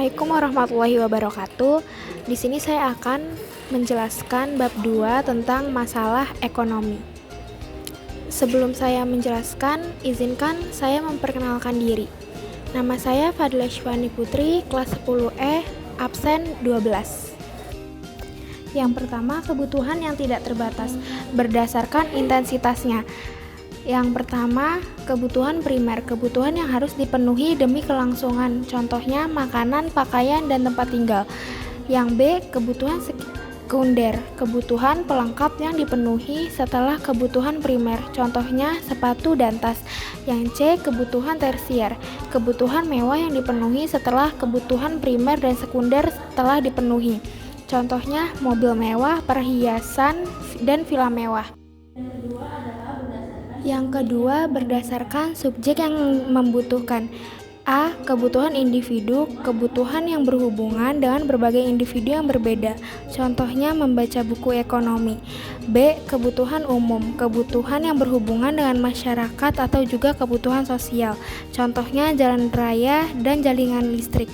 Assalamualaikum warahmatullahi wabarakatuh. Di sini saya akan menjelaskan bab 2 tentang masalah ekonomi. Sebelum saya menjelaskan, izinkan saya memperkenalkan diri. Nama saya Fadila Syifani Putri, kelas 10E, absen 12. Yang pertama, kebutuhan yang tidak terbatas berdasarkan intensitasnya. Yang pertama, kebutuhan primer, kebutuhan yang harus dipenuhi demi kelangsungan, contohnya makanan, pakaian, dan tempat tinggal. Yang B, kebutuhan sekunder, kebutuhan pelengkap yang dipenuhi setelah kebutuhan primer, contohnya sepatu dan tas. Yang C, kebutuhan tersier, kebutuhan mewah yang dipenuhi setelah kebutuhan primer dan sekunder telah dipenuhi, contohnya mobil mewah, perhiasan, dan villa mewah. Yang kedua, berdasarkan subjek yang membutuhkan. A. Kebutuhan individu, kebutuhan yang berhubungan dengan berbagai individu yang berbeda, contohnya membaca buku ekonomi. B. Kebutuhan umum, kebutuhan yang berhubungan dengan masyarakat atau juga kebutuhan sosial, contohnya jalan raya dan jaringan listrik.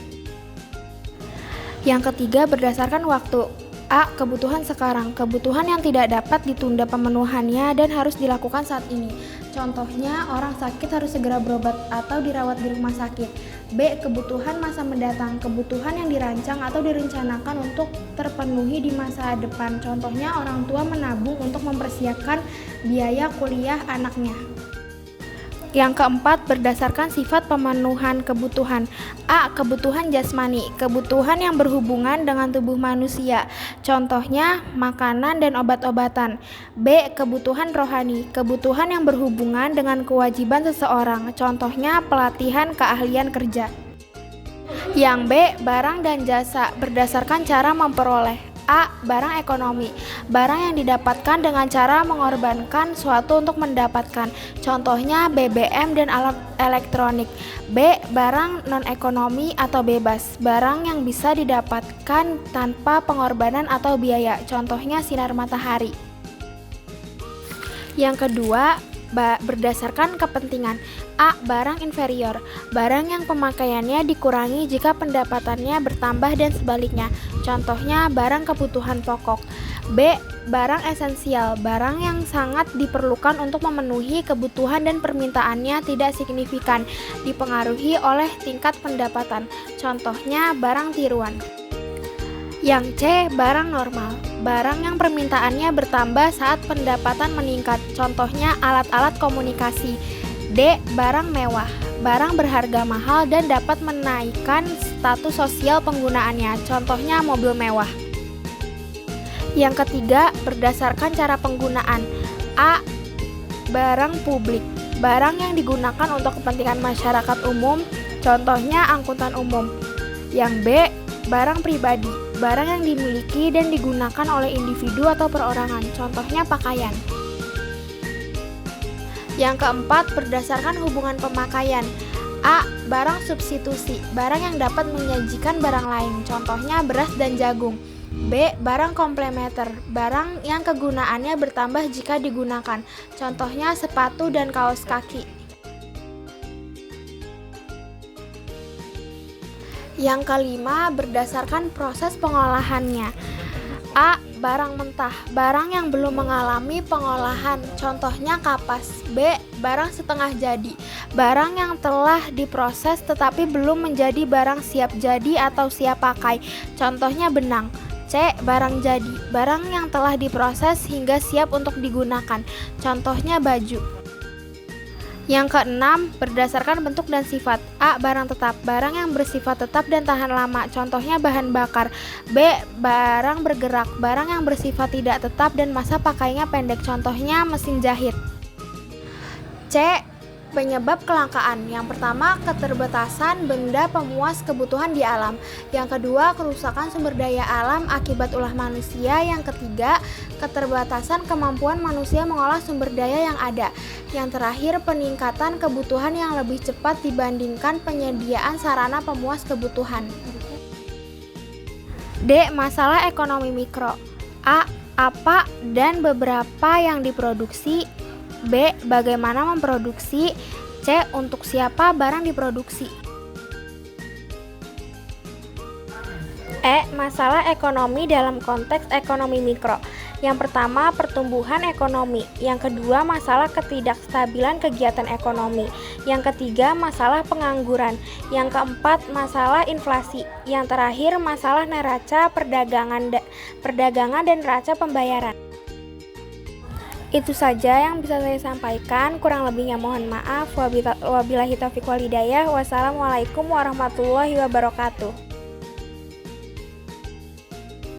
Yang ketiga, berdasarkan waktu. A. Kebutuhan sekarang, kebutuhan yang tidak dapat ditunda pemenuhannya dan harus dilakukan saat ini. Contohnya, orang sakit harus segera berobat atau dirawat di rumah sakit. B. Kebutuhan masa mendatang, kebutuhan yang dirancang atau direncanakan untuk terpenuhi di masa depan. Contohnya, orang tua menabung untuk mempersiapkan biaya kuliah anaknya. Yang keempat, berdasarkan sifat pemenuhan kebutuhan. A. Kebutuhan jasmani, kebutuhan yang berhubungan dengan tubuh manusia, contohnya makanan dan obat-obatan. B. Kebutuhan rohani, kebutuhan yang berhubungan dengan kewajiban seseorang, contohnya pelatihan keahlian kerja. Yang B. Barang dan jasa, berdasarkan cara memperoleh. A. Barang ekonomi, barang yang didapatkan dengan cara mengorbankan suatu untuk mendapatkan, contohnya BBM dan alat elektronik. B. Barang non-ekonomi atau bebas, barang yang bisa didapatkan tanpa pengorbanan atau biaya, contohnya sinar matahari. Yang kedua, berdasarkan kepentingan. A. Barang inferior, barang yang pemakaiannya dikurangi jika pendapatannya bertambah dan sebaliknya, contohnya barang kebutuhan pokok. B. Barang esensial, barang yang sangat diperlukan untuk memenuhi kebutuhan dan permintaannya tidak signifikan, dipengaruhi oleh tingkat pendapatan, contohnya barang tiruan. Yang C. Barang normal, barang yang permintaannya bertambah saat pendapatan meningkat, contohnya alat-alat komunikasi. D. Barang mewah, barang berharga mahal dan dapat menaikkan status sosial penggunaannya, contohnya mobil mewah. Yang ketiga, berdasarkan cara penggunaan. A. Barang publik, barang yang digunakan untuk kepentingan masyarakat umum, contohnya angkutan umum. Yang B. Barang pribadi, barang yang dimiliki dan digunakan oleh individu atau perorangan, contohnya pakaian. Yang keempat, berdasarkan hubungan pemakaian. A. Barang substitusi, barang yang dapat menyajikan barang lain, contohnya beras dan jagung. B. Barang komplementer, barang yang kegunaannya bertambah jika digunakan, contohnya sepatu dan kaos kaki. Yang kelima, berdasarkan proses pengolahannya. A. Barang mentah, barang yang belum mengalami pengolahan, contohnya kapas. B. Barang setengah jadi, barang yang telah diproses tetapi belum menjadi barang siap jadi atau siap pakai, contohnya benang. C. Barang jadi, barang yang telah diproses hingga siap untuk digunakan, contohnya baju. Yang keenam, berdasarkan bentuk dan sifat. A. Barang tetap, barang yang bersifat tetap dan tahan lama, contohnya bahan bakar. B. Barang bergerak, barang yang bersifat tidak tetap dan masa pakainya pendek, contohnya mesin jahit. C. Penyebab kelangkaan. Yang pertama, keterbatasan benda pemuas kebutuhan di alam. Yang kedua, kerusakan sumber daya alam akibat ulah manusia. Yang ketiga, keterbatasan kemampuan manusia mengolah sumber daya yang ada. Yang terakhir, peningkatan kebutuhan yang lebih cepat dibandingkan penyediaan sarana pemuas kebutuhan. D. Masalah ekonomi mikro. A. Apa dan beberapa yang diproduksi. B. Bagaimana memproduksi. C. Untuk siapa barang diproduksi. Masalah ekonomi dalam konteks ekonomi mikro. Yang pertama, pertumbuhan ekonomi. Yang kedua, masalah ketidakstabilan kegiatan ekonomi. Yang ketiga, masalah pengangguran. Yang keempat, masalah inflasi. Yang terakhir, masalah neraca perdagangan dan neraca pembayaran. Itu saja yang bisa saya sampaikan. Kurang lebihnya mohon maaf. Wabillahi taufiq wal hidayah. Wassalamualaikum warahmatullahi wabarakatuh.